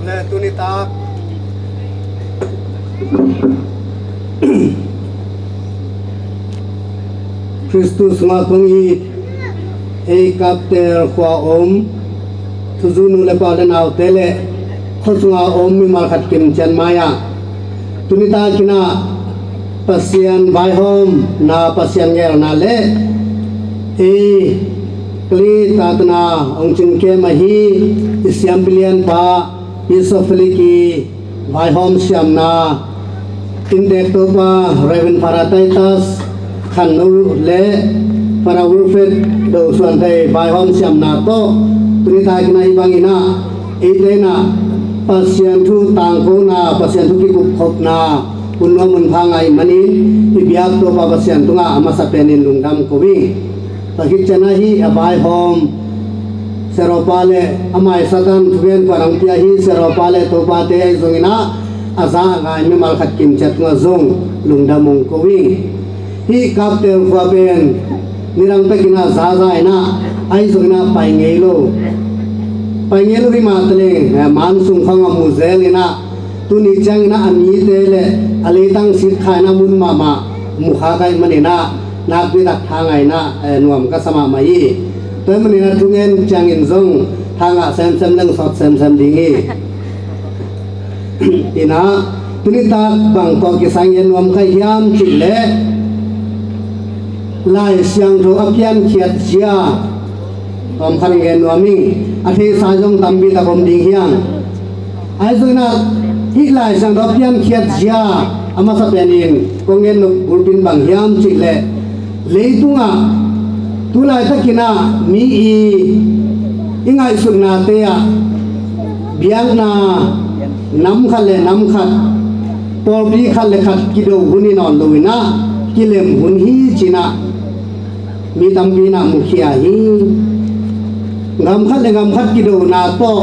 le tunita Kristus ngapungi kapter kwa tuzunu le palen tele khosunga mi markhat kim chan maya tunita kina pasian vai hom na pasian ger na le kli tatna ongchin ke mahi isyam bilian pa isofli ki vai hom syam na indek to pa reven parataitas khanu le para urfet do suan thai vai hom syam na to tunita kina ibangina na pasien thu tang ko na pasien thu ki ku khop na kunwa mun phangai mani ibyak to pa pasien tunga ama sa penin lungdam ko wi tahit chana hi abai hom seropale amai satan thuben parang pia hi seropale to pa te ai zongina aza ngai me mal khat kim chat nga zong lungdam mong ko wi hi kap te kwa ben nirang pe kina za za ina ai zongina pai ngei lo Pangelu di matele mansung khang muzelina tuni jangna ami tele alitang sit khana mun mama mukha kai manina nak bi dak thangai na nuam ka sama mai toy manina tungen jangin zong thanga sem sem lang sot sem sem dingi ina tuni ta bang ko ki sangyen nuam kai hiam chile lai siang tho apyan khiat sia tom khan nge nuami athi sajong tambi ta kom ding hiang ai zoina hi lai sang ro pian khiat zia ama sa penin kongen no bulpin bang hiam chile leitunga tulai takina mi ingai sunna te ya biang na nam khale nam khat porbi khale khat kido huni non loina kilem hun hi china mi tambi na mukhia hi ngam khat kido na to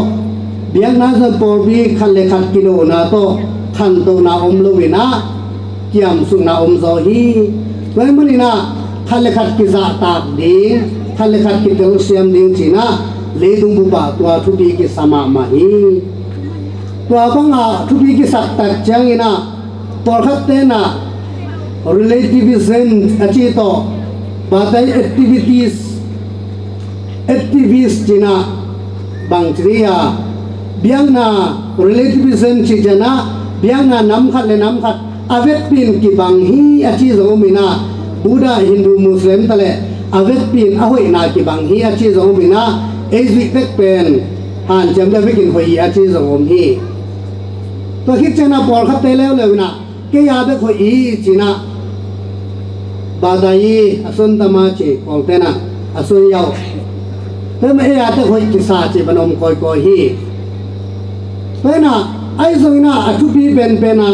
biang na sa porbi khale khat kido na to khan to na lovina kiam sung na zo hi toy manina khale khat ki za tak ding khale khat ki tel siam ding china leidung bu ba tua thubi ki sama ma hi tua banga thubi ki sak tak changina por khat te na relativism achi to batai activist jina bang tria biang na relativism chi jana biang na nam khat avet pin ki bang hi achi zo mina buddha hindu muslim tale avet pin ahoi na ki bang hi achi zo mina ezik tek pen han jam da bikin hoi achi zo hi to khit chana por khat te lew lewna ke ya be khoi china badai asun tama chi poltena asun yau thế mà ai ta khoi kisa chi banom koi koi hi thế na ai zoi na atu pi ben pena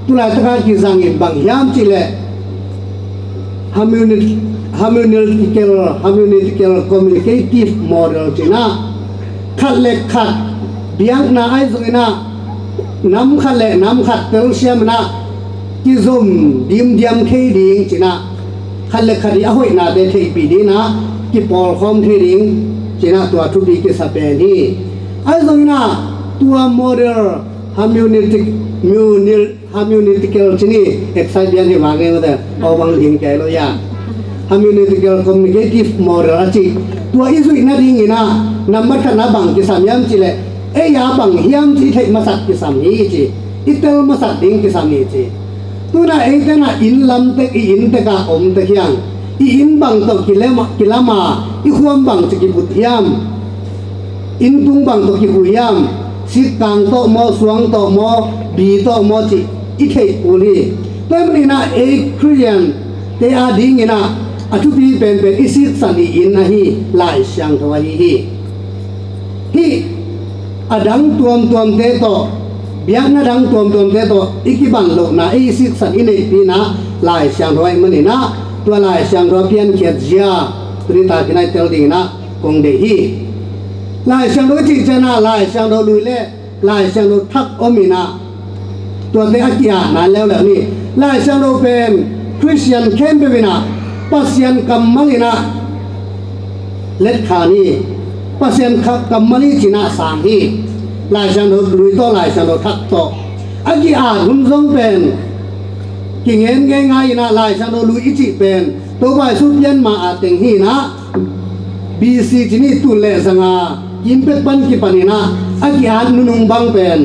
tulai taka ki zangin bang yam chi le communicative model chi na khat le khat biang na ai zoi na nam khat tel siam na ki zum dim diam thei ding chi na khat le khat ya hoi na de thei pi di na ki por khom thiring china tua thubi ki sapen hi ai zongina tua model communitical chini excite yan hi wage wada awang ding kai lo ya communitical communicative model achi tua isu ina ding ina number kana bang ki samyam chile e ya bang hiam chi thei masak ki sam hi chi itel masak ding ki sam hi chi tuna e kana in lam te in te ka om te hyang in bang to kilama i huam bang chi buthiam in tung bang to ki huyam sit kang to mo suang to mo bi to mo chi i thei uli temrina e Christian te a ding ina atu pi pen isit sani in na hi lai syang thwa hi adang tuam te to biak na dang tuam te to ikiban lo na isit san ine pi na lai syang thwa manina tua lai siang ro pian khiat zia tri ta kinai tel ding na kong de hi lai siang ro chi chana lai siang ro lui le lai siang ro thak omina tua te akia na lew le ni lai siang ro pen Christian kembe bina pasian kamalina let khani pasian kamali china sang hi ลายสังโดลุยโตลายสังโดทักโตอากิอาหุ่นทรงเป็นกิ่งเงินง่ายๆนะลายสังโดลุยอิจิเป็นตัวไปสุดยันมาอาเต็งฮีนะบีซีที่นี่ตุเล่สังอายิมเป็ดปันกิปันินะอากิอานุงบังเป็น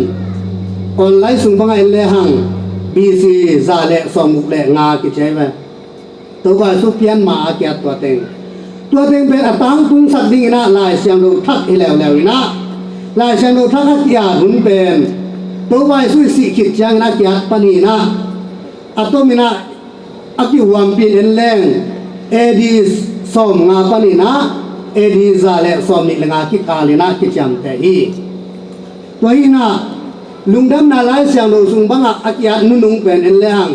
ออนไลน์สุงบังเอเลหังบีซีซาเล่สมุกเล่งากิเชเวตัวไปสุดยันมาอากิอาตัวเต็งเป็นอัตังตุงสักดิ่งนะลายสังโดทักอีแล้วนะลายสังโดทักอากิอาหุ่นเป็นตัวไปสุดสิขิดจังนะอากิอาปันินะอัตโตมินะอากิวามปีเอเลงเอดีสมงาปันินะเอดีซาเลสอมนิลงาคิกาลินะคิจำแต่ฮีตัวฮีนะลุงดำนาไลเสียงโดสุงบังอากิยานุงเป็นเอลเลหัง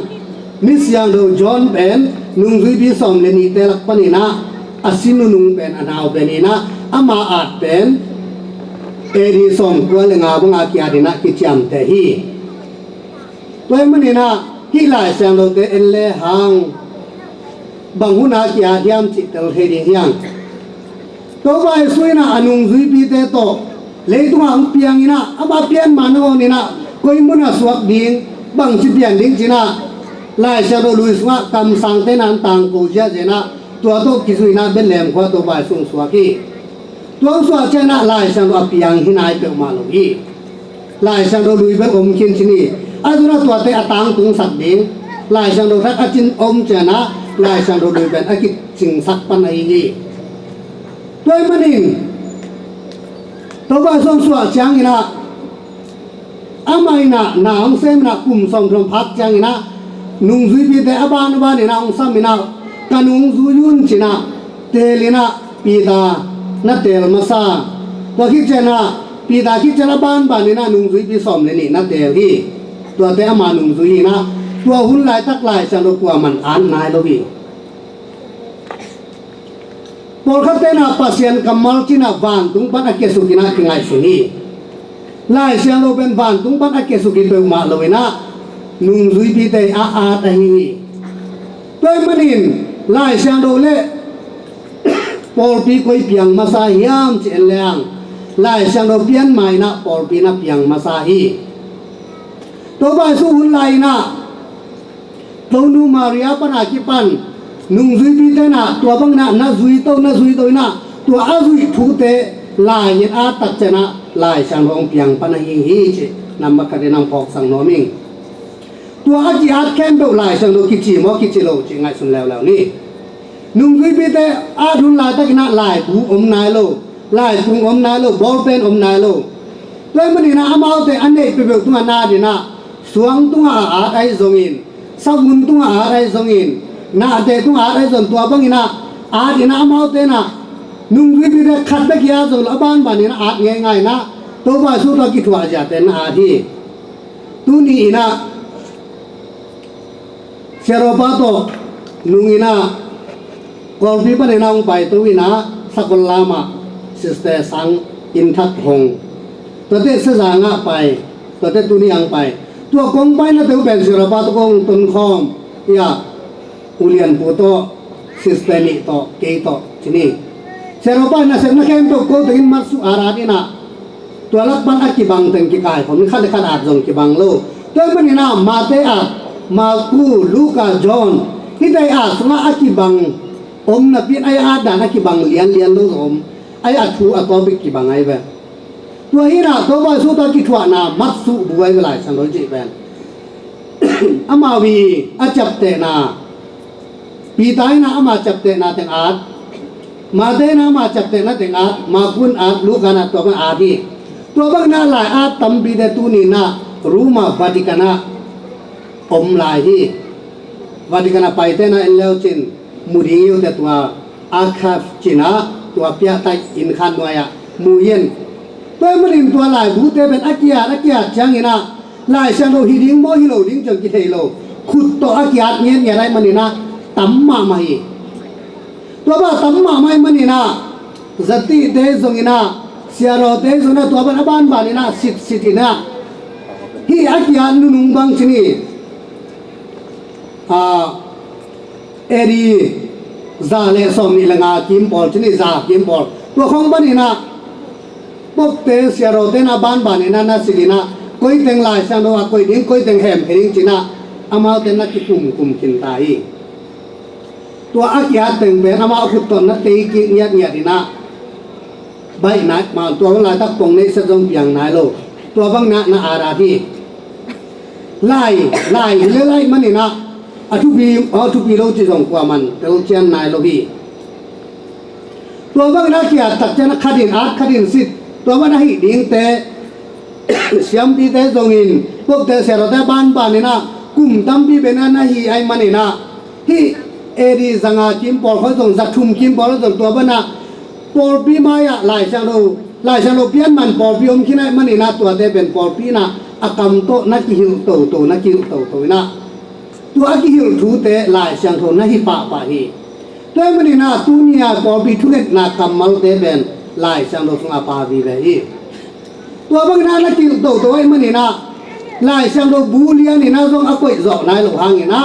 มิเสียงโดจอนเป็นนุงวิบิสอมเลนิเตลักปนินะอาศินุงเป็นอนาวเป็นนะอามาอาดเป็นเอดีสอมตัวเลงาบังอากิยาดินะคิจำแต่ฮีตัวมันนี่นะฮีไลเสียงโดเตเอลเลหังบางหุนากิยาเดียมจิตเตลเฮดิยังตัวไปสวยนะอนุงซุยปีเตโตเลยตัวอังเปียงนะอาบาเปียนมาโนนี่นะก็อิมุนะสวกดิ้งบางจิเปียนดิ้งจีนะลายเชโดลุยสวะคำสั่งเตนันตังกูเจเจนะตัวโตกิสุยนะเป็นแหลมขวาตัวไปสุงสวกีตัวสวกเจนะลายเชโดเปียงหินายเปิลมาลุยลายเชโดลุยเป็นอมคินชินีอาจุนะตัวเตอตังตุงสักดิ้งลายเชโดทักอาจินอมเจนะลายเชโดลุยเป็นอากิจิงสักปันไอฮีตัวมันนี่ตัวก็ส่งสวดจังนะอาไม่นะน้ำเส้นนะกุ่มส่งพรมพักจังนะนุ่งซุยปีแต่อาบานนี่นะองค์สามีนะกันนุ่งซุยุนจีนะเตลินะปีตานะเตลมาซาตัวคิดเจนะปีตาคิดเจนะบ้านนี่นะนุ่งซุยปีสอมเลยนี่นะเตลที่ตัวแต่อามานุ่งซุยนะตัวหุ่นลายตักลายจะรบกวนมันอ่านนายลวีพอเขาเต้นอาเซียนกัมมัลจินาวันตุงปันอาเกสุกินาคิงไอสุนีลายเซียนโลเป็นวันตุงปันอาเกสุกิเปมาโลเวนะนุ่งซุยปีเตอาตาฮีตัวมันนินลายเซียนโลเล่พอปีคุยเปียงมาซาฮิมเจนเลียงลายเซียนโลเปียนไม่นะพอปีนะเปียงมาซาฮีตัวไปสู้หุ่นลายนะตัวนูมาเรียปันอาคิปันนุ่งซุยปีเตนะตัวบังนะซุยโตนะตัวอาซุยทุเตลายยันอาตักเจนะลายช่างรองเปียงปนหิงฮีเจนำมาคดีนำพอกสังโนมิงตัวอาจิอาแคมเบลลายช่างโลกิจิโมกิจิโลจิงไงสุนแล้วนี่นุ่งซุยปีเตอาดุนลายตักนะลายบูอมนายโลลายพุงอมนายโลบอลเป็นอมนายโลเลยมันนี่นะอามาเตอันนี้เปเบลตัวนาดีนะสวงตัวอาไอซงอินสับุนตัวอาไอซงอินน่าเตะตุ้งอาไอส่วนตัวบังอินะอาดินะมาเตนะนุ่งวิบิเดขัดไปกี่อาส่วนละบ้านบ้านนี่นะอาง่ายๆนะตัวบ้านสุดเราคิดว่าจะเป็นอาดีตุนี่นะเชโรปาโตนุ่งอินะกอลปีปันนะองไปตัวอินะสักลามาสิสเตสังอินทักหงตัวเตสจางะไปตัวเตตุนี่ยังไปตัวกงไปนะตัวเป็นเชโรปาโตกงตุนคอมยาอุเลียนปูโตซิสเตมิโตเกโตที่นี่เซโรปานะเซนนักเข้มโตโกตินมาสุอาราดินะตัวลักบังอากิบังเต็งกิกายผมขัดขัดอาจงกิบังโลตัวมันนี่นะมาเตอามาคูลูกาจอนที่ได้อาสมาอากิบังอมนับเป็นไออาดานากิบังเลียนโลอมไออาทูอาตอบิกิบังไอเวตัวฮีนะตัวว่าสุตากิทวานามัตสุบุไวเวลาสังโรจิเวนอามาวีอาจับเตนาปีตายนะอามาจับเตนะเต็งอาดมาเตนะมาจับเตนะเต็งอาดมาคุณอาดลูกานะตัวกันอาดีตัวบังนาลายอาดตัมบีเดตุนีนะรูมาวาติกานะอมลายฮีวาติกานะไปเตนะเอลเลวจินมูดิโยเตตัวอาคาฟจินะตัวเปียไตอินขันวายะมูเย็นตัวมันอินตัวลายบูเตเป็นอากิยาจังอินะลายเชนโลฮิดิงโมฮิโลดิงจังกิเทโลขุดตัวอากิยาเงี้ยไรมันนี่นะตัมมาไม่ตัวบ้าตัมมาไม่มันนี่นะจัตติเตจงอินะเสียโรเตจงนะตัวบ้านนี่นะสิทธินะฮีอากิยานุงบังชนีเอรีซาเลสอมนี่ละงาคิมปอลชนีซาคิมปอลตัวของบ้านนี่นะป pop te siaro te na ban ban na na silina koi teng lai sang do koi ding koi teng hem hering china amao te na ki kum kin tai tua akia teng be amao khut ton na te ki nyat nyat dina bai na ma tua la tak pong nei sa jong piang nai lo tua bang na ara thi lai le lai manina atu bi lo chi jong kwa man tel chen nai lo bi tua bang na kia tak chen khadin sit tua bang na hi ding te siam bi te jong in pok te se ro te ban ni na kum tam bi be na hi ai manina hi eri zanga kim por khoi jong za thum kim por jong tua bang na por bi ma ya lai sang lo pian man por bi om khinai manina tua te ben por pi na akam to na ki hil to na ki to na tua ki hil thu te lai sang tho na hi pa hi toy mani na tu nia por bi thu net na kamal te ben lai sang lo thung pa bi ve hi tua bang na ki to ai mani na lai sang lo bu lia ni na jong akoi zo nai lo hang ni na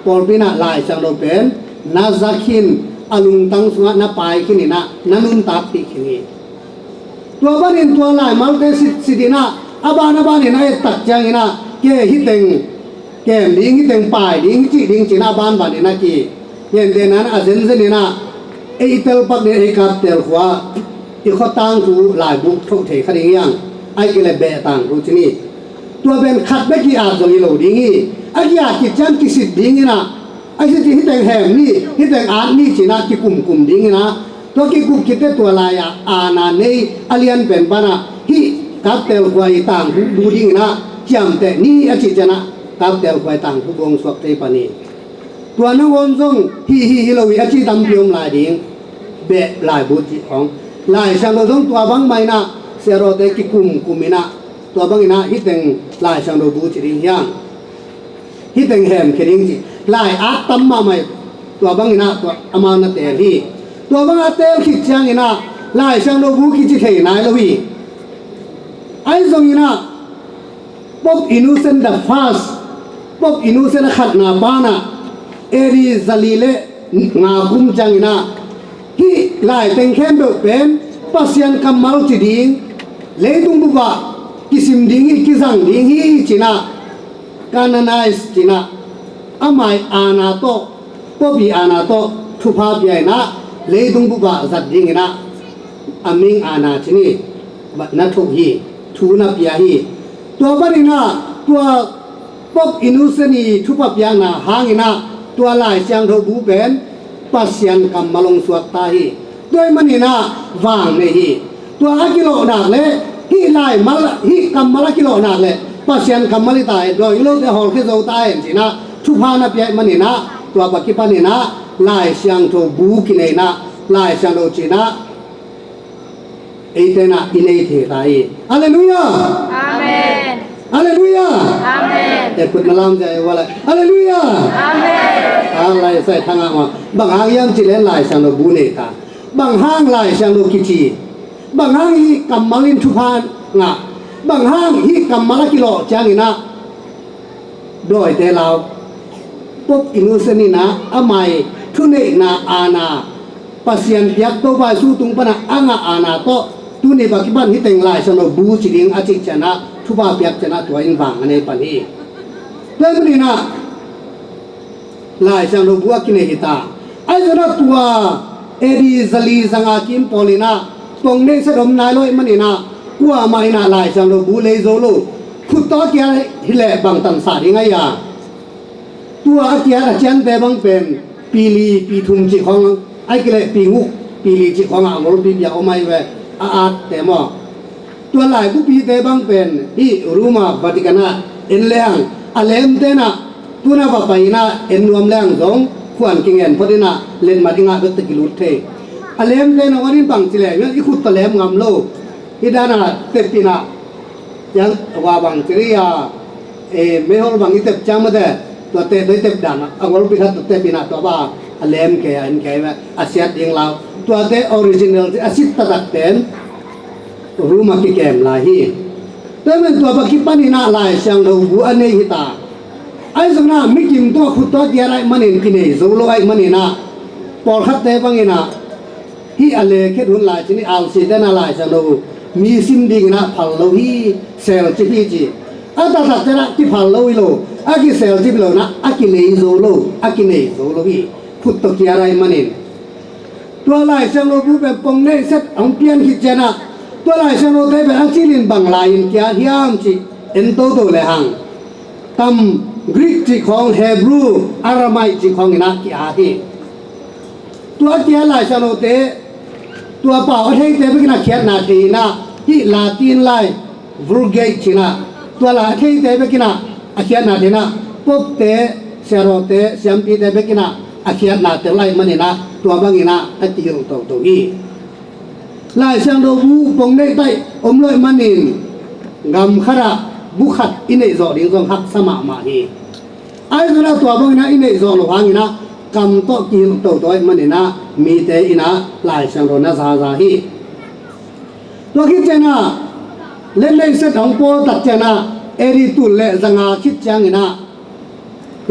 por bi na lai sang lo ben na zakhin alung tang sunga na pai khini na nanun tak ti khini tua banin tua lai mal te sidina abana bani na tak chang ina ke hiteng kem ding hiteng pai ding china ban bani na ki yen de nan a zen na e tel pak de e kap tel khwa i kho tang tu lai buk thok the khading yang ai ke le be tang tu chini tua ben khat be ki a zo i lo ding i a ki a ki chang ki sit ding ina ai se hiteng hem ni hiteng an ni china ki kum ding ina to ki kum ki te tua la ya ana nei alian ben bana hi kap tel khwai tang du ding ina chiam te ni a chi chana kap tel khwai tang pu bong swak te pani tua na won jong hi lo wi a chi dam piom la ding be lai bu chi khong lai sang lo jong tua bang mai na se ro te ki kum ina tua bang ina hiteng lai sang lo bu chi ding yang hiteng hem khering chi lai a tam ma mai tua bang ina tua ama na te hi tua bang a te khit chang ina lai sang lo bu ki chi thei nai lo wi ai zong ina pop innocent the fast pop innocent khat na bana eri zalile nga kum chang ina hi lai teng khem do pen pasian kamal chi ding leidung bu ba kisim ding ki jang ding hi china canonize china amai ana to pobi ana to thupa bai na leidung bu ba zat ding ina aming ana chini na thok hi thu na pia hi tua bari na tua pop innocent thupa pia na hangina tua lai siang tho bu ben pasian kam malong suat ta hi toy mani na wang ne hi tua akilo nak le hi lai mal hi kam mala kilo nak le pasian kam mali tai doi lo te hol ke zo ta en china thu pha na pya mani na tua ba ki pa ni na lai siang tho bu ki ne na lai siang lo china eitena inei the tai hallelujah Amen. hallelujah Amen. te kut malam jai wala hallelujah Amen. lai sai thanga ma bang hang yam chi len lai sang lo bu ne ta bang hang lai sang lo ki chi bang hang hi kam malin thu phan nga bang hang hi kam mala kilo chang ina doi te lao pop innocent ni na amai thu ne na ana pasian yak to ba su tung pana anga ana to tu ne ba ki ban hi teng lai sang lo bu chi ding a chi chana thu ba pyak chana to in wang ane pan hi le ni na lai sang lo bu ki ne hi ta ai jana tua eri zali zanga kim polina tong ne se rom nai loi mani na kwa mai na lai sang lo bu le zo lo khut to kya hi le bang tan sa ri ngai ya tua kya a chen te bang pen pili pi thum chi khong ai ke le pi ngu pili chi khong a ngol pi ya o mai we a te mo tua lai bu pi te bang pen hi ruma vatikana en leang alem te na tuna ba pai na en nuam leang zong khuan king en podina len madinga bet ki lut the alem le no warin bang chile i khut ta lem ngam lo idana te pina yang wa bang chriya e mehol bang itep chamade to te doi tep dana angol pi khat te pina to ba alem ke an ke asiat ding lao to te original asit ta dak ten ruma ki kem la hi te men to ba ki pani na lai sang lo bu ane hi ta ai zong na mi kim to khut to dia rai manin ki nei zo lo ai manina por khat te bangina hi ale khet hun lai chini al si te na lai sang lo มีซิมดิงนะพัลโลฮีเซลจิพีจีอาตาตัดจะนะที่พัลโลฮิโลอากิเซลจิพีโลนะอากิเลโซโลอากิเนโซโลฮีพุทธกิอะไรมันเองตัวลายเซลโลบูเป็นปงเนเซตองเปียนคิดเจนะตัวลายเซลโลเตเป็นอังจิลินบังลายน์เกียฮิามจีเอ็นโตโตเลหังตำกรีกจีของเฮบรูอารามายจีของอินักกิอาฮีตัวเกียลายเซลโลเตตัวเป่าให้เตเป็นนักเขียนนาทีนะที่ลาตินไลวอร์เกจินะตัวลาให้เตเป็นนักเขียนนาทีนะปุ๊บเตเซโรเตเซียมปีเตเป็นนักเขียนนาทีไลมันนี่นะตัวบางนี่นะตัดตีลงตัวอีลายเสียงโดบูปงได้ใต้อมเลยมันนินงำขระบุขัดอินเนจอดิ้งจงหักสมามาฮีไอ้ขณะตัวบางนะอินเนจอหลวงนี่นะกำโตกีลงตัวมันนี่นะมีแต่อินะลายเสียงโดนะซาซาฮีตัวคิดเจนะเล่นในเซตของโปตัดเจนะเอริตุลเล่จังอาคิดจังนี่นะ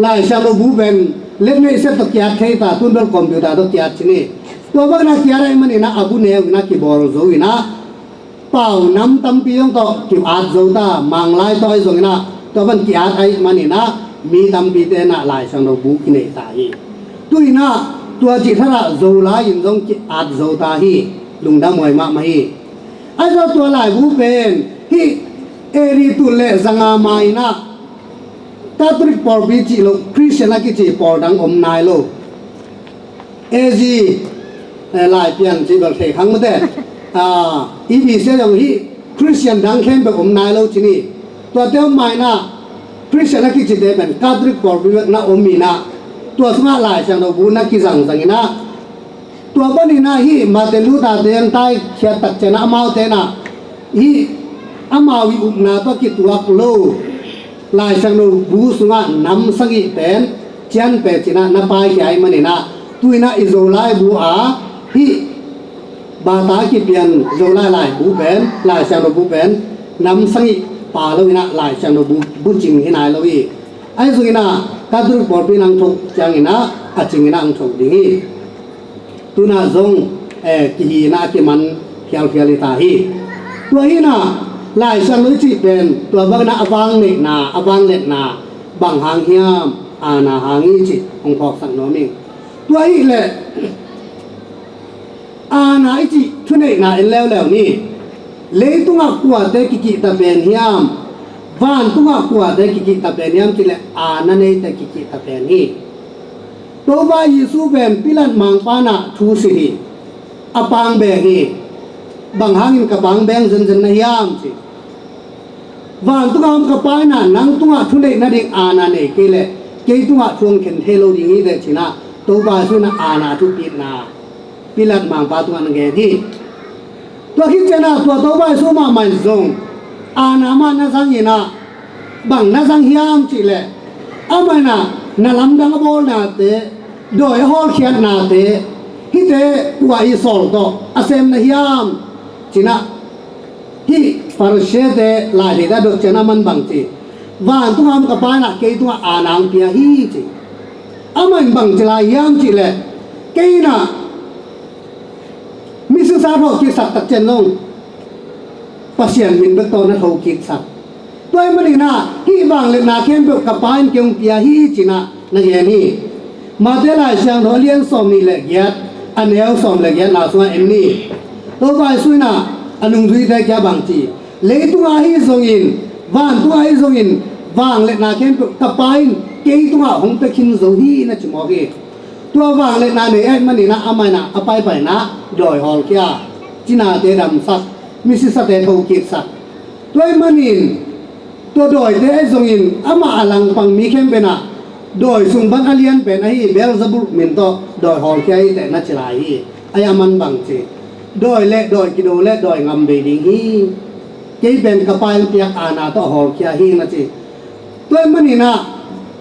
ลายเสียงโดบูเป็นเล่นในเซตตะเกียบเทตาตุนบนคอมพิวเตอร์ตะเกียบชนิดตัวบางนักเกียร์อะไรมันนี่นะอาบุเนวนักกีบอลโซวินะเป่าน้ำตั้มปียงต่อกิบอาดโซตามังไลต่อยโซวินะตัวบันเกียร์ไอ้มันนี่นะมีตั้มปีเตนะลายช่างเราบุกินเนตาฮีตุยนะตัวจิตระโซลายินจงกิอาดโซตาฮีลุงดามวยมามาฮีไอ้ตัวลายบุเป็นฮีเอริตุเลสังอามาอินะตาตริกปอร์บิจิโลคริสเตียนกิจิปอร์ดังอมนายโลเอจีลายเปลี่ยนจีบเทครั้งเมื่อเดอีพีเสียอย่างที่คริสเตียนดังเข้มแบบอมนายโลที่นี่ตัวเดียวไม่นะคริสเตียนกิจิเดเป็นคาทอลิกปอร์บินะอมมีนะตัวสมาลายจังเราบุญนักกิจังสังนะตัวบ้านี่นะฮีมาเตลูตาเดียนไตเขียตัดเจนะมาเตนะฮีอามาวิอุปนาตัวกิตัวโลลายจังเราบุษงะนำสังกิเป็นเจียนเป็ดจีนะนับไปใหญ่มันนี่นะตุยนะอิโซไลบูอาฮีบาตากิเปียนโซไลไลบูเป็นลายจังเราบุเป็นนำสังกิป่าเรานะลายจังเราบุจิงที่ไหนเราอีไอ้สุกินะกาดุปอร์ปีนังทุกจังนะอาจิงนังทุกดิ้งตุน่าจงกิฮีนะกิมันเขียวเขียวลิตาฮีตัวฮีนะลายจังเราจีเป็นตัวบางนะอวังเล็กนาอวังเล็กนาบางหางเฮียมอาณาหางอีจิองพอกสังโนมิงตัวฮีแหละอาณาอีจิทุนเอกนาเอ็นแล้วนี่เลยตุงอักกว่าเตกิกิตาเป็นเฮียมวันตุงอักกว่าเตกิกิตาเป็นเฮียมจิเลอาณาเนเตกิกิตาเป็นฮีตัวบายิสุเป็นพิลันมังปานะทูสิฮีอปังเบฮีบางหางอินกับปังแบงเซนนะเฮียมจิวันตุงอักกับปานะนังตุงอักทุนเอกนาดิอาณาเนกิเลเกยตุงอักทวงเข็นเทโลดิงีเดชินะตัวบาสุนะอาณาทุปินาพิลันมังปาตุงอันเกฮีตัวคิดเจนะตัวบาสุมามันซงอาณามานะสังยินะบังนะสังเฮียมจิเลอามันนะนาลำดังบอลนาเตโดยฮอลเขียนนาเตฮิเตว่าอิสอลโตอาเซมนะเฮียมจินะฮิฟาร์เชเตลาดิดาโดเจนะมันบังจิวันตุงามกับปานะเกยตุงอานังเปียฮีจิอามันบังจิลาเฮียมจิเลเกยนะมิสซาโรกิสักตักเจนลงปัสยันมินเบตโตนะโทกิสักตัวมันนี่นะที่บางเลนาเข้มเบกับปานเกียงเปียฮีจินะนั่นเองนี่มาเดลายเชียงโรเลียนสมนี่แหละเกียรอันเดียวสมเลยเกียรนาสวนเอ็มนี่ตัวไปสุยนะอันนุ่งดุยได้แค่บางทีเลยตัวฮีทรงอินวันตัวฮีทรงอินบางเลนาเข้มกับปานเกี่ยตัวหงตะคินโซฮีนะจิมอกีตัวบางเลนาเนี่ยมันนี่นะอามัยนะอภัยไปนะโดยฮอลเกียจินาเตดำสักมิสิสเตโทกิสักตัวมันนี่ตัวโดยเตไอทรงอินอามาอลังปังมีเข้มเป็นอะโดยสุงบันอาเลียนเป็นไอเบลซาบุลมินโตโดยฮอลเกียแต่นัชลายไออามันบังเจโดยและโดยกิโดและโดยงำเบดิงฮีเกี่ยเป็นกระปายเปียกอาณาโตฮอลเกียฮีนะจีตัวมันนี่นะ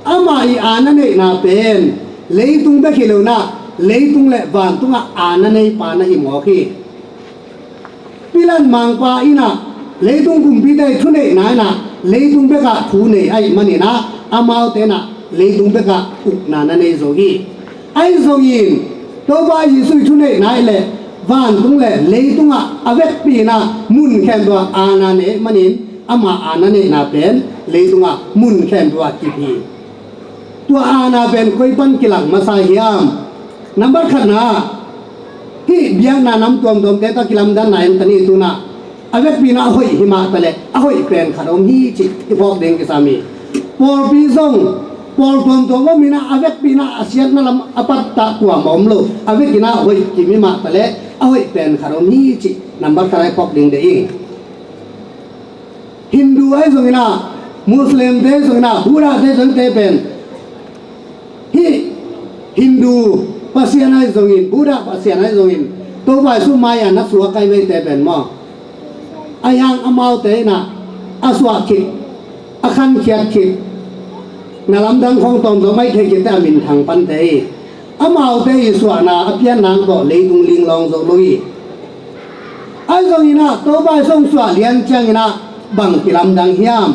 อามาอีอานันเนนาเป็นเลยตุงเบกิโลนะเลยตุงและวันตุงอานันเนปานะหิมอคีพิลันมังปาอีนะเลยตุงกุมพิได้ทุนเอกนายนะเลยตุงเบกะทูเนไอมันนี่นะอามาเตนะเลยตุงเบกะอุกนานันเนโซฮีไอโซยินตัวบายิสุทุนเอกนายเลยป van tung le le tunga avet pi na mun khem do ana ne manin ama ana ne na pen le tunga mun khem do ki pi tua ana pen koi pan kilang masa hiam number khana hi biang na nam tuam dom te ta kilam dan nain tani tuna avet pi na hoi hima tale a hoi pen khadom hi chi ti phok deng ki sami por pi zong por tuam to wa mina avet pi na asiat na lam apat ta tua mom lo avet ki na hoi ki mi ma tale a hoi pen khadom hi chi number kharai phok deng de ing Hindu ai zong ina Muslim te zong ina Buddha te zong te pen hi Hindu pasian ai zong in Buddha pasian ai zong in to vai su maya na suwa kai ve te pen mo ayang amau te na aswa khit akhan khiat khit na lam dang khong tom do mai the ki ta min thang pan te amau te iswa na apian nang ko le tung ling long zo loi ai zong ina to vai song swa lian chang ina bang kilam dang hiam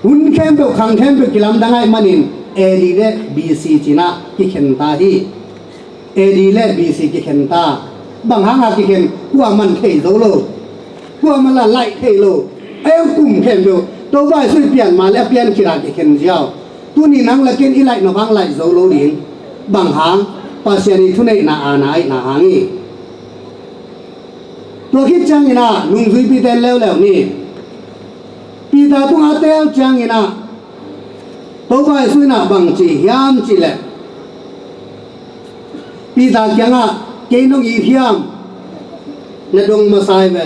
hun khem be khang khem be kilam dang ai manin edi le bc china ki khen ta hi edi le bc ki khen ta bang hanga ki khen kwa man thei zo lo kwa man la lai thei lo ai kum khem do to vai sui pian ma le pian kira ki khen jiao tu ni nang la ken i lai no bang lai zo lo ding bang hang pa siani thu nei na anai na hangiตัวคิดจังอินะลุงซุยปีเต้นแล้วนี่ปีตาตุ้งอาเต้จังอินะตัวไปซุยนะบังจียามจีแหละปีตาแกงอ่ะเกนงอีเทียมในดงมาใส่ไป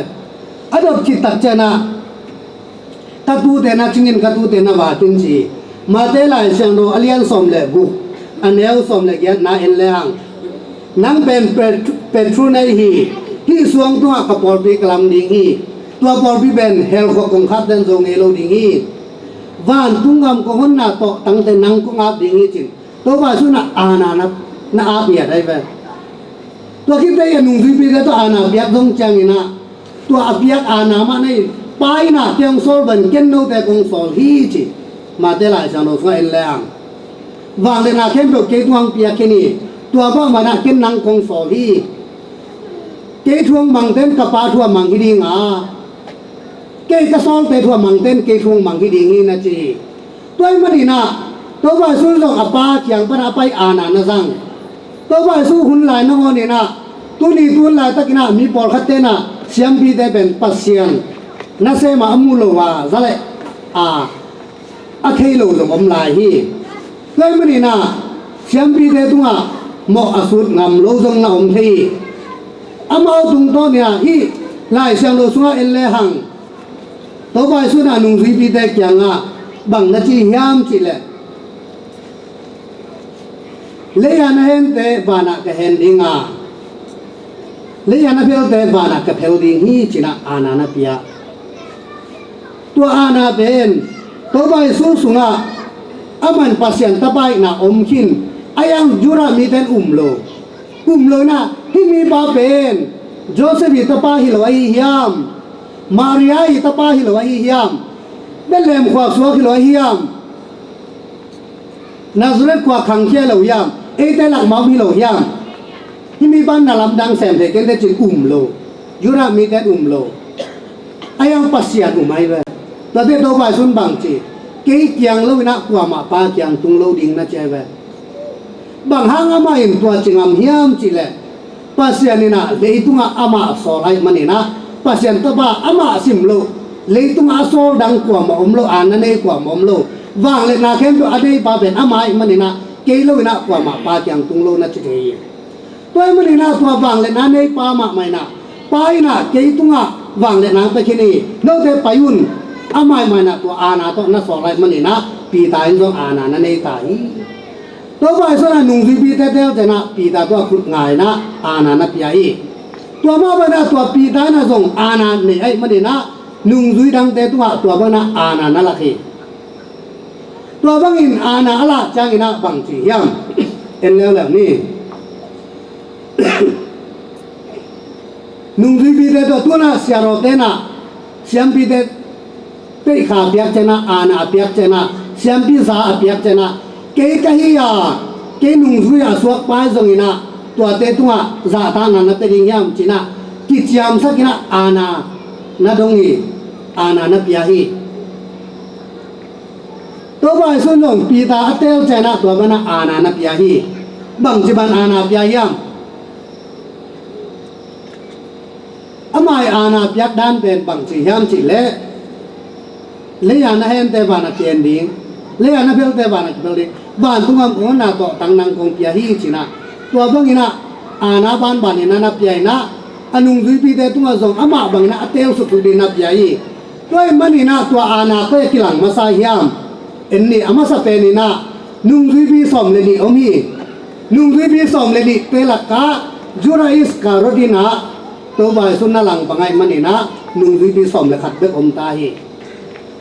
อดอบจิตตัดเจนะตัดตูเตนะจิงินกัดตูเตนะว่าจิงจีมาเตลายเสียงโดอเลียนสมเลบุอันเอลสมเลเกียนนาเอลเลงนังเป็นทรูในฮีที่สวงตัวกระปอลปีกลำดิ่งฮีตัวปอลปีเป็นเฮลของกองทัพเดินทรงเอโลดิ่งฮีว่านทุ่งงามกองหันหน้าโตตั้งแต่นังกองอาบดิ่งฮีจริงตัวว่าสุนัขอาณานับน่าอาบเนี่ยได้ไหมตัวคิดได้ยังนุ่งสีปีแล้วตัวอาณาเบียกทรงจังนี่นะตัวอาเบียกอาณามาในไปนะเตียงโซลบันเกนโนแต่กองโซลฮีจิมาแต่หลายชาโนสว่าเอลแรงวางเลยนะเข้มตัวเกตุงเปียกแค่นี้ตัวบ้ามานะเกนนังกองโซลฮีเกทวงมังเต้นกระปาทวงมังฮิดีงาเกกระซอลเตทวงมังเต้นเกทวงมังฮิดีงี้นะจีตัวมันนี่นะตัวว่าสู้ลงอปาเขียงปนาไปอานานะซังตัวว่าสู้หุ่นลายน้องนี่นะตัวนี้ตัวลายตะกินะมีปอลขัดเตนะเสียมพีได้เป็นปัสเซียนนะเสมาอมูโลวาซะเลยอาเคโลสมอมลายฮีตัวมันนี่นะเสียมพีได้ตัวหมออสุดงามโลซงนะอมทีอามาตุงโตเนี่ยฮีลายเสียงโลสุงเอลเลหังตัวไปสุนัขนุ่งสีปีเตกยังบังนาจียามจีเลเลียนเห็นเตบานักเห็นดิ่งเลียนเพิลเตบานักเพิลดิ่งฮีจีน่าอานานาพิยาตัวอานาเป็นตัวไปสุงอามันปัสยันตะไปน่ะอมขินอายังจุระมีเต็นโลนะที่มีบาเป็นโจเซฟิตปาฮิลวะฮิยามมาริยาฮิตปาฮิลวะฮิยามเบลเลมขวาสวะฮิลวะฮิยามนาซุเรตขวาขังเคียลวยามเอเตลักมาฮิลวยามที่มีบ้านนาลำดังแสมเทเกนเตจิโลยูรามีเตโลอายังปัสยานุไม่เวแต่เตโตไปสุนบังจีเกี่ยงโลวินะขวามาปาเกี่ยงตุงโลดิ่งนะเจเวบางหางอามาอินตัวจิงามฮิยามจีเลปัสยานินะเลตุงอามาโซไลมันนี่นะปัสยันตบะอามาสิมโลเลตุงอาโซดังกว่ามาอมโลอานันเอกว่ามาอมโลวางเลนาเข้มตัวอดีปาเป็นอามามันนี่นะเกโลวินะกว่ามาปาจังตุงโลนะจิเทียตัวมันนี่นะตัววางเลนาเนปามาไม่นะปายนะเกตุงาวางเลนาไปที่นี่โนเตปายุนอามาไม่นะตัวอานาตัวนะโซไลมันนี่นะปีตายตัวอานานันเอตายตัวไปส่วนนุ่งสีปีเตเตลจะนะปีตาตัวขุดง่ายนะอานานะปีไอตัวมาบรรดาตัวปีตานะส่งอานาเนี่ยไอ้มันเนี่ยนะนุ่งซุยดังเตตัวบรรดาอานานั่นละคือตัวบางอินอานาอะไรจังอินะบางทียังเอ็นแล้วนี่นุ่งซุยปีเตตัวน่ะเสียรถเตนะเสียมปีเตเตะขาเปียกเจนะอานาเปียกเจนะเสียมปีสาเปียกเจนะเกยกะฮิยาเกนุ่งซุยอาสวกไปส่งอินะ ตัวเตตัวซาตานันเตริงยามจินะกิจยามสักินะอานานาดงฮีอานานาปิยาฮีตัวบ่ายสุนลงปีตาเตลใจนะตัวมันอานานาปิยาฮีบังจิบันอานาปิยายามอามายอานาปิยักด้านเป็นบังจิยามจิเละเลยานะเห็นแต่บานะเตียนดิงเลยานะเพิลแต่บานะเพิลดิบ้านตุงามโอนาโตตังนังคงปิยาฮีจินะตัวบังอินะอานาบ้านบ้านอินะนับปิยานะอนุงซุยปีแต่ตุงาซงอามาบังนะเตลสุขดีนับปิยาฮีตัวมันอินะตัวอานาก็กิลังมาซาฮิยามเอ็นนี่อามาสเปนินะนุงซุยปีสอมเลนี่อมีนุงซุยปีสอมเลนี่เปลักกะจูราอิสการดินะตัวบ่ายสุนนะหลังปังไงมันอินะนุงซุยปีสอมเลขัดเบกอมตาฮี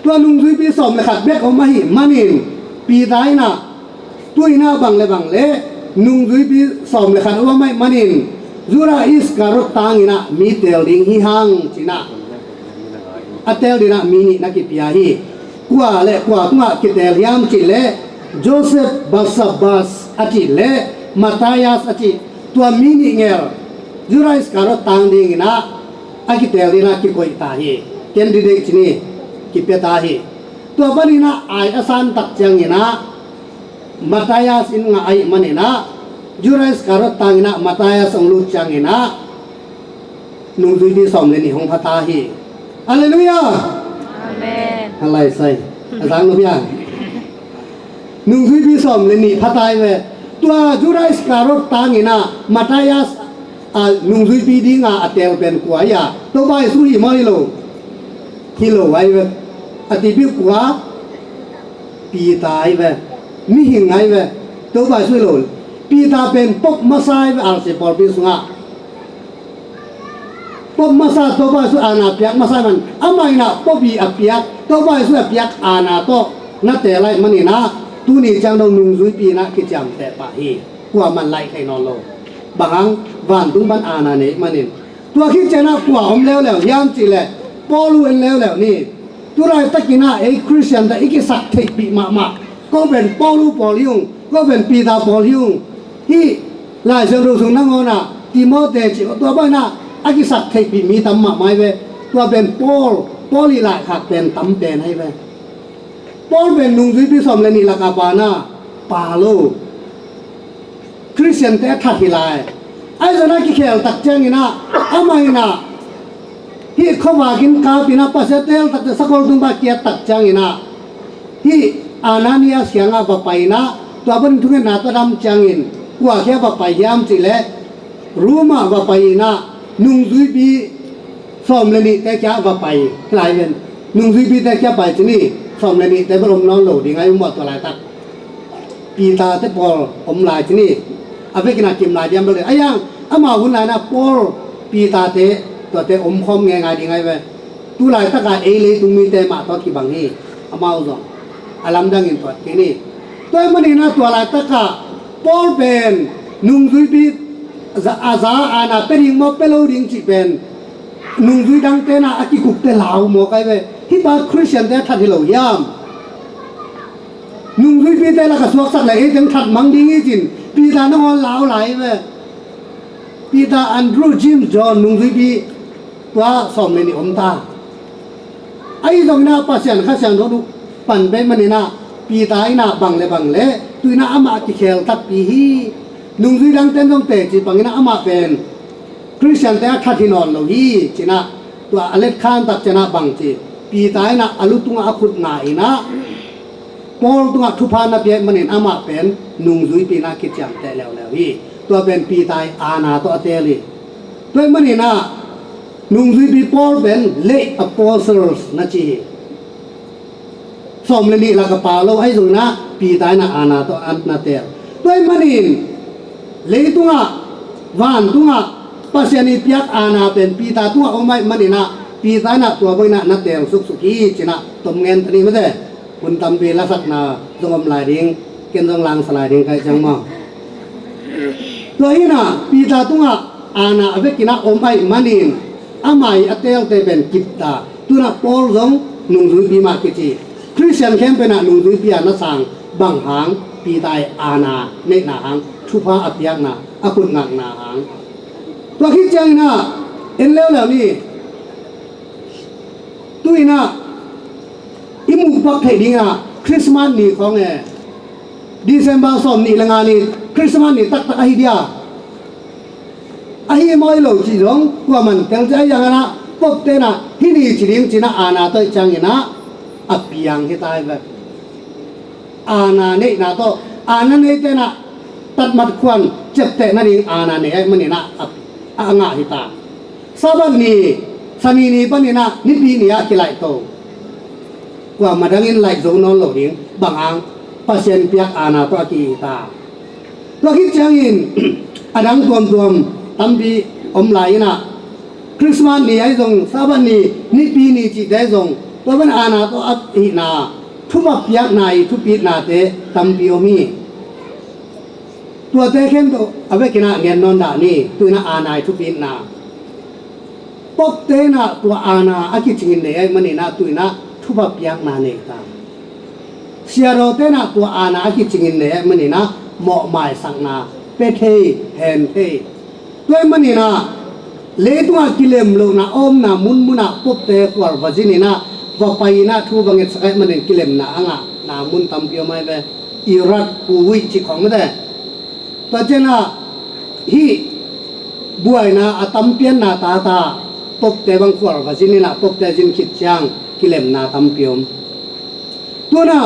ตัวนุงซุยปีสอมเลขัดเบกอมมาฮีมันอินปีตายนะตัวอินะบังเลนุงซุยปีสอมเลขัดว่าไม่มันอินจูราอิสการดตางอินะมีเตลดิงฮิฮังจินะอัตเตลดินะมีนี่นักกิปยาฮีกว่าตัวกิเตลยามจิเลโจเซฟบาสบัสอจิเลมาตายาสอจิตัวมีนี่เงลจูราอิสการดตางดิงอินะอากิเตลดินะกิโกอิตาฮีเคนดิเดกจินีกิเปตาฮีตัวบันินะไออาสันตักจังอินะมาตายาสอินงาไอมันอินะจูราอิสการดตางอินะมาตายาสองลูกจังอินะนุงซุยปีสอมเลนี่หงพะตาฮีฮาเลลูยา Amen. อะไรใส่อาจารย์ลูกยังนุงซุยปีสอมเลนี่พะตายเวตัวจูราอิสการดตางอินะมาตายาสนุงซุยปีดิงาอเตลเป็นกว่ายาตัวบ่ายสุยมอลิโลฮิโลไว้เวอติบิกว่าปีตายเวมีหิงไงเวตัวบ่ายสุยโลปีตาเป็นปกมาซายเวอาร์เซปอลปิสุงะปกมาซาตัวบ่ายสุอานาเปียกมาซายมันอาไม่นะปกบีอเปียกตัวบ่ายสุเปียกอานาโตนัเตไลมันนี่นะตูนี่จังดงนุงซุยปีนะกิจามแต่ปะฮีกว่ามันไล่ใครนอนโลบางวันตุ้งบันอานาเนี่ยมันนี่ตัวคิดเจนะกว่าผมแล้วยามจีแหละปอลูเอ็นแล้วนี่ตัวไรตะกินะไอ้คริสเตียนแต่อีกสักเทปีมาก็เป็นปอลูปอลิงก็เป็นปีตาปอลิงที่ลายเสือรูสุนังโอนะติโมเตจิตัวบ้านนะอีกสักเทปีมีตั้มมาไม่เว้ตัวเป็นปอลีลายขัดเป็นตั้มเป็นให้เว้ปอลเป็นนุงซุยพิสอมเลนี่ละกาปานะปาโลคริสเตียนแต่ทัดฮิลายไอ้เจ้าหน้าที่เขลตักเจงินะอาไม่นะที่เขาว่ากินกาปินะปัสเตลตักสกอลตุบาเกียตักเจงินะที่อานาเนียเสียงอาบไปนะตัวบันทุกนาตัวดำจังินกว่าแค่บไปยามจิเลรู้มาบไปนะนุงซุยปีสอมเลนี่แต่แค่บไปหลายเดือนนุงซุยปีแต่แค่ไปที่นี่สอมเลนี่แต่บรมน้องโหลดยังไงหมดตัวหลายตักปีตาแต่พอผมหลายที่นี่อาเวกินากิมลายเดียมเลยไอ้ยังอามาหุ่นลายนะปอลปีตาเตตัวเตอมคอมไงดีไงเว้ตุลายตะกาเอเลยตุมีเตมาตัวกี่บังฮีอามาอุซองอาลัมดังอินตัวที่นี่ตัวมันนี่นะตัวลายตะกาปอลเป็นนุงซุยปีอาซาอานาเป็นยิงมาเปโลดิงจิเป็นนุงซุยดังเตนะอากิกุกเตลาวโมกไอเว้ที่บาคริสเตียนเตทัดฮิโลยามนุงซุยปีเตละกสวกสักเลยถึงทัดมังดิงจินปีตาน้องลาวไหลเว้ปีตาอันดรูจิมจอห์นนุงซุยปีตัวสอมเลนี่อมตาไอ้ตรงนั้นปัสยันข้าเสียงรู้ปั่นเป็นมันนี่นะปีตาไอ้น่ะบังเลยตุยน่ะอามาติเคลตัดปีฮีนุงซุยดังเต้นตรงเตะจีบังน่ะอามาเป็นคริสเตียนแต่ทัดที่นอนเราฮีจีน่ะตัวอเล็กคานตัดจีน่ะบังจีปีตาไอ้น่ะอลุตุงอาคุดหนาอีนะปอลตุงทุพานะเปียมันเห็นอามาเป็นนุงซุยปีนาคิดจังแต่แล้วฮีตัวเป็นปีตายอาณาตัวเตลีตัวมันเห็นนะนุงซุยปีปอลเป็นเลกอพอสเตลส์นะจีสอมเลนี่ละกปาโลไอ้ตรงนะปีตายนะอาณาตัวอันนาเตลตัวมันเห็นเลตุงะวันตุงะปัสยานิพยักอาณาเป็นปีตาตุงะโอไม่มันเห็นนะปีตายนะตัวบอยนะนาเตลสุขีจีนะตมเงินตนี้ไม่ได้คุณตำเปลักษณะจงอมลายดิ้งเกินจงลางสลายดิ้งใครจังมาตัวนี้นะปีตาตุงะอาณาเวกินะอมไอมันอินอาไม่อเตลเตเป็นกิตตาตัวน่ะปอลซงนุงซุยปีมากิจีคริสเตียนเข้มเป็นน่ะนุงซุยปีอาณาสังบังหางปีตายอาณาเมฆนาหางท ทุพาอภิยักนะอกุณงักนาหางตัวคิดจังนะเอ็นแล้วนี่ตุยนะอิมุปักไทยดิ้งนะคริสต์มาสนี่ของดิเซมเบอร์สอมนี่ละงานนี่คริสต์มาสนี่ตักไอเดียไอ้ไม่รู้จีรงว่ามันแต่งใจยังไงนะพบเตนะที่นี่จีริงจีน่าอาณาตัวจังนะอภิยังที่ตายแบบอาณาเนี่ยนะตัวอาณาเนี่ยเตนะตัดมัดควันเจ็บแต่นั่นเองอาณาเนี่ยมันนี่นะอ่างาที่ตาสาบันนี่สามีนี่ปนี่นะนิบีนี่อะกิไลโตกว่ามาดังอินไลโซนอนหลงบางอังpasien pihak anak tua kita. Tua kita jangin, adang tuam tampi om lain na. Christmas ni ay zong, saban ni pi ni cik ay zong. Tua ban anak tua at ina, tupa pihak na itu pihak na te tampi omi. Tua teken tu, abe kena ngen non dah ni, tu na anak itu pihak na. Pok te na tua anak akit cingin ni ay mani na tu na tupa pihak na ni ta. Siapa tena tua anak aki cingin deh menina mau mai sangna pete hente tuai menina le tua kilem lo na om na mun muna pop te kuar vajinina vapaina thu banget sakai menin kilem na anga na mun tampio mai be irat kuwi cikong deh tajena hi buai na atampian na tata pop te bang kuar vajinina pop te jin kitjang kilem na tampiomตัวน่ะ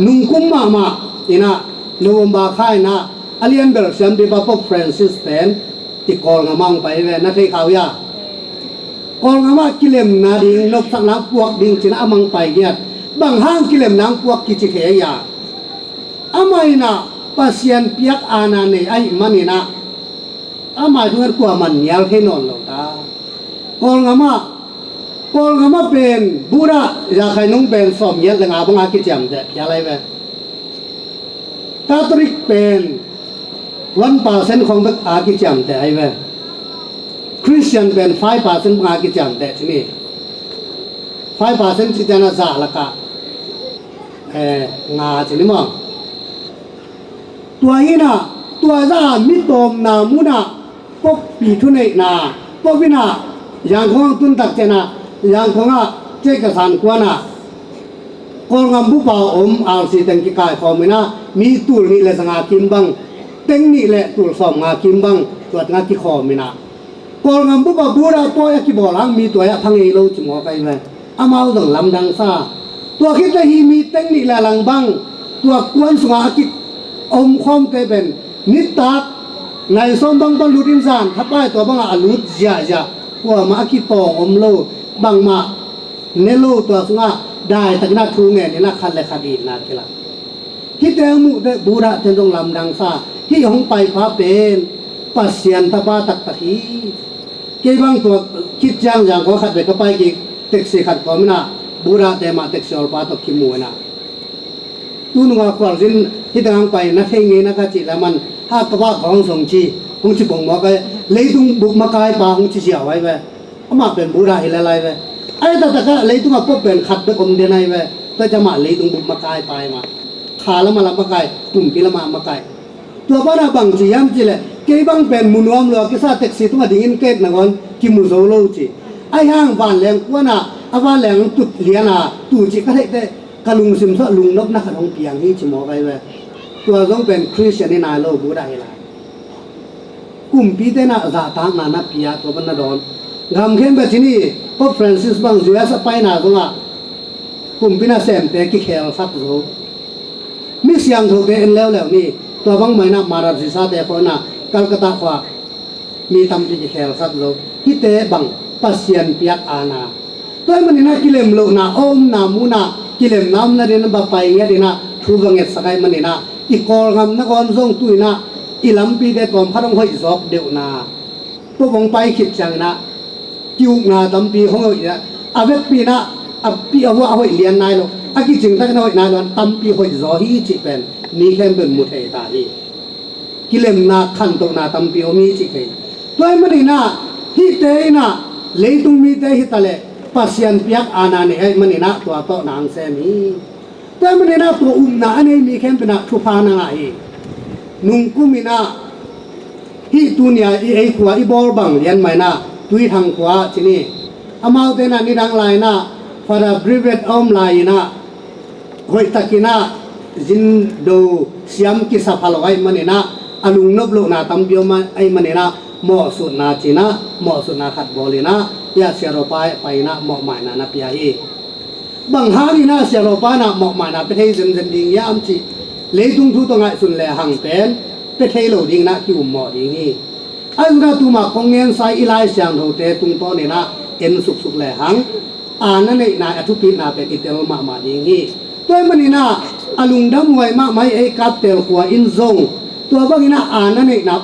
นุ่งคุ้มมาอีน่ะโนวมบาค่ายน่ะอเลียนเบลเซียมดีบาพบฟรานซิสเป็นติกอลงามังไปเวนัทเทเขายากอลงามากิเลมนาดิงนกสักนักพวกดิงจินะมังไปเงียบางห้างกิเลมนางพวกกิจิเขียอามาอีน่ะปัสยันเปียกอานาเนไอมันอีน่ะอามาทุกคนกลัวมันยาวแค่นอนหรอกตากอลงามาเป็นบูระอยากให้นุ่งเป็นสมเย็นและงาบังอากิจยำแต่อะไรไปคาทอลิกเป็น1% ของอากิจยำแต่ไอ้ไปคริสเตียนเป็น5%ของอากิจยำแต่ที่นี่5%ที่จะน่าจะละกะงาที่นี่มั้งตัวนี้นะตัวจะมิตรนามุนะพบปีทุนเอกนาพบวินาอย่างของตุนตักเจนะyang konga cek kesan kuana kol ngambu pa om alsi tengki kai komina mi tul ni le sanga kimbang teng ni le tul som nga kimbang tuat nga ki komina kol ngambu pa bura to ya ki bolang mi to ya phangi lo chmo kai me amau dang lam dang sa tua khit la hi mi teng ni la lang bang tua kwan sunga ki om khom te ben nitak nai som bang bang lurin san thapai to bang alut ja kwa ma ki pong om loบางมาเนลูตัวสุงาได้ตะกินักทูเงนี่นักขันและคดีนักกีฬาที่เตมุเดบูระเจนตรงลำดังซาที่ห้องไปพาเป็นปัสเซียนตะบาตักตะทีเกี่ยบางตัวคิดจังอย่างก็ขัดไปก็ไปกี่เท็กซี่ขัดก็ไม่น่าบูระแต่มาเท็กซี่อลปาตกขี้มัวน่ะตู้นุ่งควารินที่ทางไปนักเฮงเงนักจิแล้วมันหากว่าของสงชีคงจะบ่งบอกเลยเลยตุ้งบุกมากายปาคงจะเสียไว้ไปอามาเป็นบูราฮิลาไลเวไอ้แต่ก็เลยต้องมาพบเป็นขัดไปอมเดนัยเวแต่จะมาเลยต้องบุกมากายไปมาขาแล้วมาละมากายกลุ่มกิลมากายตัวบ้านบางจียามจีเลยเกี่ยบางเป็นมุนวมเลยกิซาเท็กซี่ต้องมาดิ้งเกตนะก่อนกิมุโซโลจีไอ้ห้างบ้านแหลงกว่าน่ะอาบ้านแหลงตุดเลียน่ะตู่จีก็ได้แต่กะลุงซิมซะลุงนบนักของเปียงที่จิมอไปเวตัวต้องเป็นคริสเตียนในนายโลบูราฮิลากลุ่มปีเตน่ะจะตั้งนานาปียตัวบรรดอนงามเข้มแบบนี้พบฟรานซิสบังจูเอสไปนาตรงอ่ะคุมพินาเซมเตะกิเคลสักรู้มิเสียงถูกเดินแล้วนี่ตัวบังไม่น่ามาราซิซาเตะคนน่ะกัลกตาขวามีทำกิเคลสักรู้ที่เตะบังปัสยันเปียกอาณาตัวมันนี่น่ากิเลมโลน่ะอมนามูน่ะกิเลมน้ำนั่นนี่น่ะบับไปเงี้ยดีน่ะทูบังเอ็ดสักไอ้มันนี่น่ะอีกอลงามนักอนส่งตุยน่ะอีลำปีเดตอมพัดองห้อยซอกเดียวน่ะพวกบังไปคิดจังน่ะคิวนาตั้มปีของเราอีกนะอาเวปีนะอาปีเอาว่าเอาเลียนนายหรอกอากิจิงตั้งแต่นายนตั้มปีหอยจอฮีจิเป็นนี่แค่เป็นมุทเอตาฮีกิเลมนาขันตนาตั้มปีเอามีจิเคตัวมันนี่นะฮิเตนะเลยตุมีเตฮิตาเลปัสยันเปียกอานาเนี่ยมันนี่นะตัวโตนางเซมีตัวมันนี่นะตัวนาอันนี้มีแค่เป็นทุพานาไงนุ่งกุมินะ hi tu nia i ei khwa i bol bang lian mai na tui thang khwa chini amau te na ni dang lai na fara brevet om lai na hoi takina jin do siam ki sa phalawai manina alung nop lo na tam bio ma ai manina mo su na china mo su na khat bolina ya sero pai na mo mai na pia hi bang ha ni na sero pa na mo mai na pe thei zen zen ding ya am chi le tung thu to ngai sun le hang pen pe thei lo ding na ki mo ding hi ai ra tu ma kong ngen sai ilai siang tho te tung to ni na en suk suk le hang na nei na athu pi na pe itel ma ding hi toy manina alung dam wai ma mai e kap tel khwa in zong tua bangina na nei na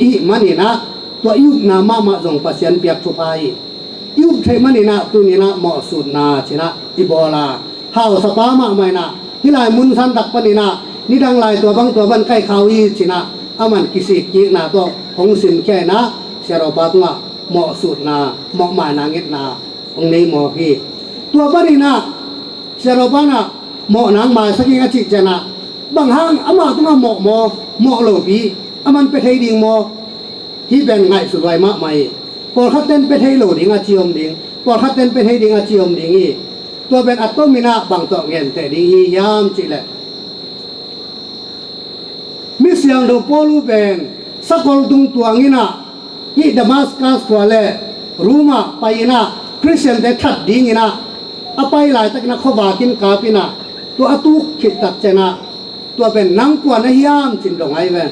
i manina tua yu na ma zong pasien piak thu pai yu thei manina tu ni na mo su na china ibola hau sapa ma mai na hilai mun san tak panina ni dang lai tua ban kai khawi china aman kisi ki na to hong sim khe na sero pa tunga mo su na mo ma na ngit na ong nei mo hi tua barina sero pa na mo nang ma saking a chi chana bang hang ama tunga mo lo bi aman pe thei ding mo hi ben ngai su wai ma mai por khat ten pe thei lo ding a chiom ding por khat ten pe thei ding a chiom ding hi tua ben atomina bang to ngen te ding hi yam chi le mi siang do polu ben sakol tung tuangina hi Damascus kwale ruma paina Christian de that ding ina apai lai takna khowa kin kapina to atu khit tak chena to ben nang kwa na hiam chin dong ai ve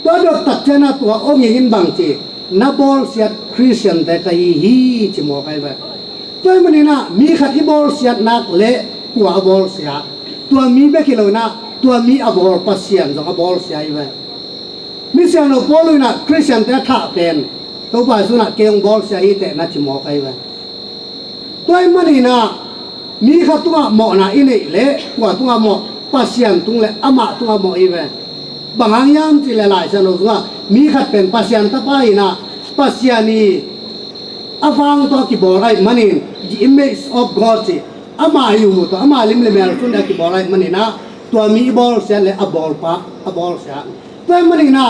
to do tak chena to ong yin bang chi na bol siat Christian de kai hi chi mo kai ve toy manina mi khat hi bol siat nak le kwa bol sia to mi be kilo na to mi abol pasian dong abol sia ai ve mi siang no polu na Christian de tha pen to ba su na keong bol sia hi te na chi mo kai ve toy manina mi kha tunga mo na ini le kwa tunga mo pasian tung le ama tunga mo iwe bangang yam ti le lai san tunga mi khat pen pasian ta pai na pasiani avang to ki borai manin the image of God ti ama yu to ama lim le mer tun da ki borai manina to mi bol se le abol sa to manina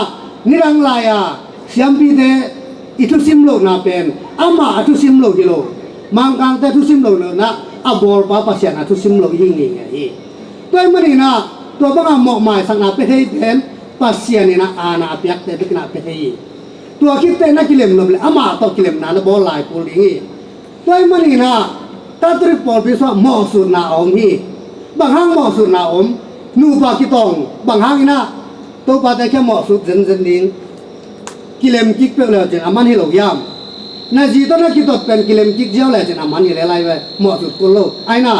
nirang laya siam pi de itu sim lo na pen ama atu sim lo kilo mangkang te tu sim lo na abol pa pasien atu sim lo yin ni ngai toy manina to banga mo mai sang na pe thei pen pasien ni na ana piak te bik na pe thei to kit te na kilem no ble ama to kilem na bol lai pul ri toy manina ta tri pol pi so mo su na om hi bang hang mo su na om nu pa ki tong bang hang ina to pa te ke mo su zen ding kilem kik pe le jen aman hi lo yam na ji to na ki tot pen kilem kik jiao le chen aman ni le lai we mo su ko lo ai na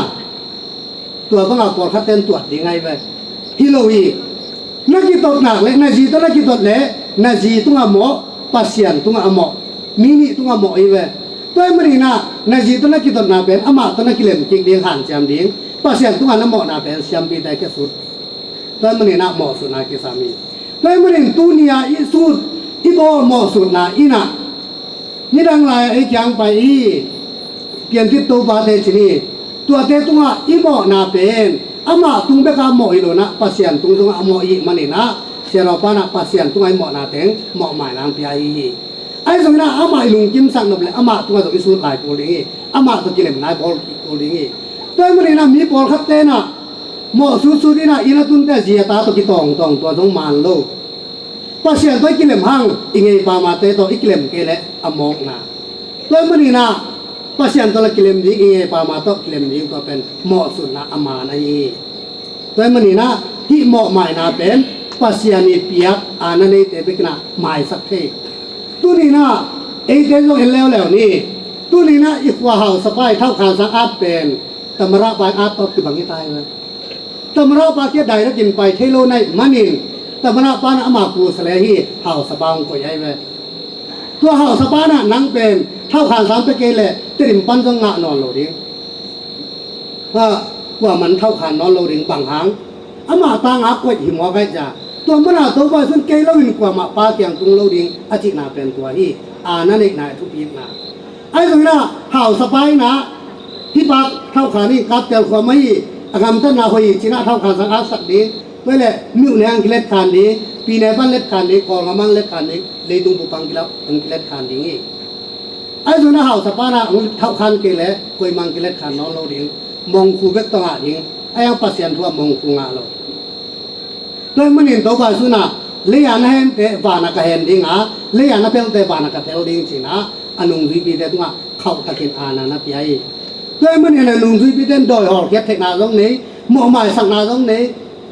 tua banga por khat ten tuat ding ai we hi lo hi na ki tot nak le na ji to na ki tot le na ji tunga mo pasian tunga mo mini tunga mo ai we toy mari na ji to na ki tot na pen ama to na kilem kik ding han jam ding pasian tunga na mo na pen siam pi dai ke sut toy mari na mo su na ki sami toy mari tu nia i sut i bo mo su na ina ni dang lai ai kyang pai i pian ti to ba de chini tua te tunga i mo na pen ama tung be ka mo i lo na pasian tung tunga mo i manina sero pa na pasian tunga i mo na teng mo mai nang pi ai ai zong na ama i lung kim sang no ble ama tunga zo i su lai ko li ama to kilem nai bol ko li toy manina mi bol khat te na mo su ni na ina tun te ji ta to ki tong to jong man lo pasien toy kilem hang ingei pa ma te to ikilem ke le amok na toy manina pasien to la kilem di ingei pa ma to kilem di to pen mo su na ama na hi toy manina hi mo mai na pen pasien ni piak ana nei te be na mai sak the tu ni na ei te zo en leo ni tu ni na i kwa hau sapai thau khan sang at pen tamara pa at to ki bangi tai le tamara pa ke dai ra kin pai thelo nai manin tamara pa na ama ku sale hi hau sabang ko yai we tua hau sapa na nang pen thau khan sang pe ke le trim pan jong nga non lo ding haว่ามันเท่าขันนอนโลดิงปังหางอามาตางอักไว้หิมว่าไก่จ้าตัวมันอาตัวไปส่วนเกลวินกว่ามาปาเตียงตุงโลดิงอาทิตย์นาเป็นตัวที่นั่นเองนะทุกปีนะไอ้ตรงนี้ห่าวสบายนะที่ปากเท่าขันนี่กับเตียวความไม่อากาศต้นนาหอยจีน่าเท่าขันสังอาสักดี ตัวแหละมิวเนี่ยอังกิเลสขันดีปีในบ้านเล็ดขันดีกองกำมังเล็ดขันดีเลยตุงปุปังกิแล้วอังกิเลสขันดีงี้ไอ้ส่วนน่ะเฮาสปานะเท่าขันกิเลกวยมังกิเลสขันน้องเราดิงมองคูเวกตงอ่ะดิงไอ้ยังปัสยันทั่วมองคูงอ่ะเราโดยมันเห็นตัวว่าสุนะเลยอันนั้นเตะวานักเห็นดิงอ่ะเลยอันนั้นเป็นเตะวานักเทลดิงสินะอันนุ่งดุยปีเตตัวเข้าตะกินอานานะพี่ไอ้โดยมันเห็นนุ่งดุยปีเตโดยหอกเก็บเทนาตรงนี้หม้อไม้สักนาตรงนี้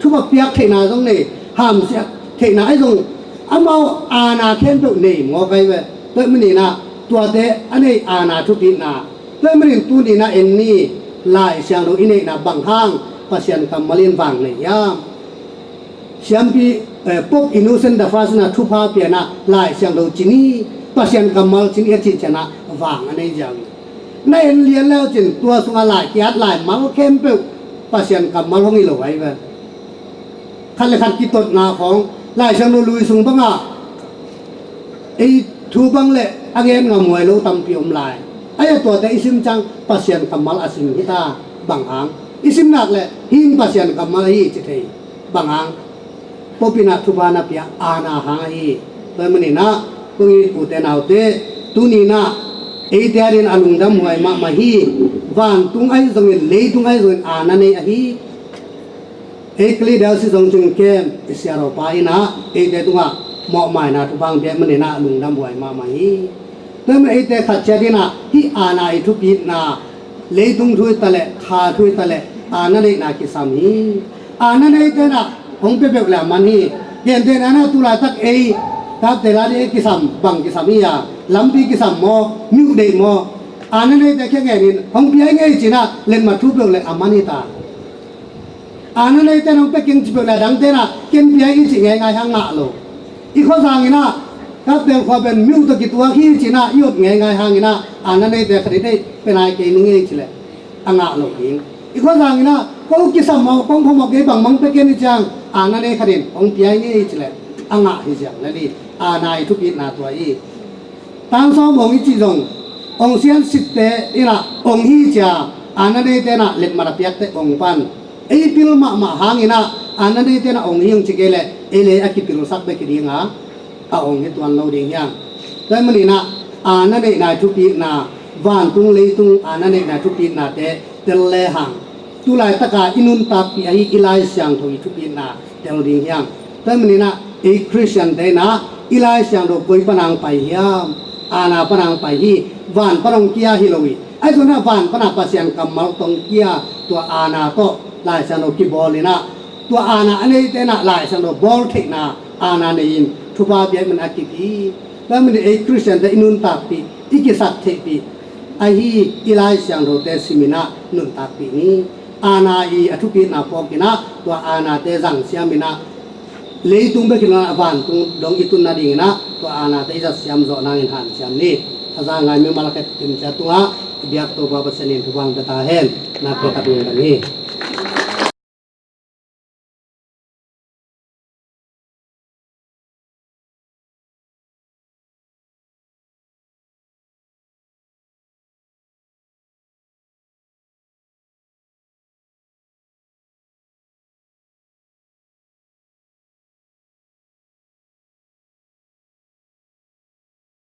ทุกเปียกเทนาตรงนี้ห้ามเสียเทนาไอ้ตรงอันเอาอานาเข็นตัวนี้งอไปเว้ยโดยมันนี่นะตัวเตะอันนี้อานาทุกปีนะโดยมันเห็นตัวนี้นะเอ็นนี่ลายเสียงเราอินเองนะบางห้างปัสยันคำมาเลียนฟังเนี่ยยามเสียงปีพวกอินโนเซนต์ดาฟาสนะทุพาเปียนะลายเสียงเราจีนี่ปัสยันคำมาจีนี่จีนะวางอันนี้จังในเรียนแล้วจีนตัวสุงลายเกียรลายมาเข้มเปิลปัสยันคำมาห้องนี้เราไว้เว้ยขั้นเลยขั้นกิตนาของลายเสียงเราลุยสุงบังอ่ะไอ้ทูบังเละอันเงี้ยงามวยเราตำพิมลายไอ้ตัวแต่อิสิมจังปัสยันคำมาอาศิมฮิตาบางหางอิสิมนักเลยหินปัสยันคำมาฮีจิตให้บางหางพอปีนักทุบานาพิยาอาณาหางฮีโดยมันนี่นะคุยอุเทนเอาเตตุนีนะไอ้เดียรินอลุงดำหวยมาฮีวันตุงไอ้ตรงนี้เลยตุงไอ้ตรงอาณาเนี่ยฮีไอ้คลีเดลสิตรงจึงเข้มอิสยาโรปาอินะไอ้เดียตุงอ่ะหมอกใหม่นะทุบางเบียมันนี่นะอลุงดำหวยมาฮีโดยมันไอ้เดียขัดเจดีนะที่อาณาไอ้ทุบีนะเลยตุงทุยตะเละขาทุยตะเละอาณาเนี่ยนะกิสามีอาณาเนี่ยเดียนะองเปเปกแล้วมันนี่เย็นเดือนนั้นตุลาตักเอทับเตลาเดกิสัมบังกิสัมยาลัมปีกิสัมโมมิวเดโมอานันเดแค่ไงนี่องเปียไงจีน่ะเล่นมาทุบเลยอามานิตาอานันเดน้องเปกินจิบเลยดังเตนะเกินเปียอีจีไงไงฮังงะโลอีกข้อสั่งนี่นะทับเตลความเป็นมิวตะกิตัวขี้จีน่ะยุบไงไงฮังนี่นะอานันเดคดีได้เป็นอะไรกินไงจีเลยอังงะโลกิงอีกข้อสั่งนี่นะก็กิสัมโมปองพมกเก็บบังมังเปกินจังอานันเดคดีองเปียไงจีเลยอังงะที่จังเลยดิอาณาทุกินาตัวอีตั้งสององค์จีจงองเสียนสิทธิ์เตอีน่ะองฮีจ่าอาณาเดเตน่ะเล็ดมารับยักเตองปันไอพิลมาหางอีน่ะอาณาเดเตน่ะองฮีงจิเกเลเอเลอคิพิลสักเบกิดีงาองฮิตวันเราดีอย่างแต่มันนี่น่ะอาณาเดน่ะทุกินาวันตุงเลยตุงอาณาเดน่ะทุกินาเตเตลเลหังตุลายตะกาอินุนตาปีไออิไลเสียงทุยทุกินาเตลดีอย่างแต่มันนี่น่ะไอ้คริสเตียนเดน่ะอิไลเสียงเราคุยปนังไปยามอาณาปนังไปฮีวันปนังเกียฮิโลวีไอ้ตัวน่ะวันปนังปัสยันกัมมัลตงเกียตัวอาณาโตลายเสียงเรากีบอลเลยนะตัวอาณาอันนี้เดน่ะลายเสียงเราบอลเทคนะอาณาเนี่ยยินทุบาเบียมันอากิบีแล้วมันไอ้คริสเตียนเดอินุนตาปีอีกิสัตเทปีไอ้ฮีอิไลเสียงเราเตสิมินะนุนตาปีนี้อาณาอีอทุปีนาพอกินะตัวอาณาเตจังเสียมินะเลยตุงเบกิลาวันตุงดงอิตุนนาดิงนะตัวอาณาเตจัสยามโซนางอินหันสยามนี่ถ้าจะงานมีมาลาเกติมจัตุงะเบียกตัวบาบเสนินทุวังตาเฮนนับเป็นตัดเงินกันนี่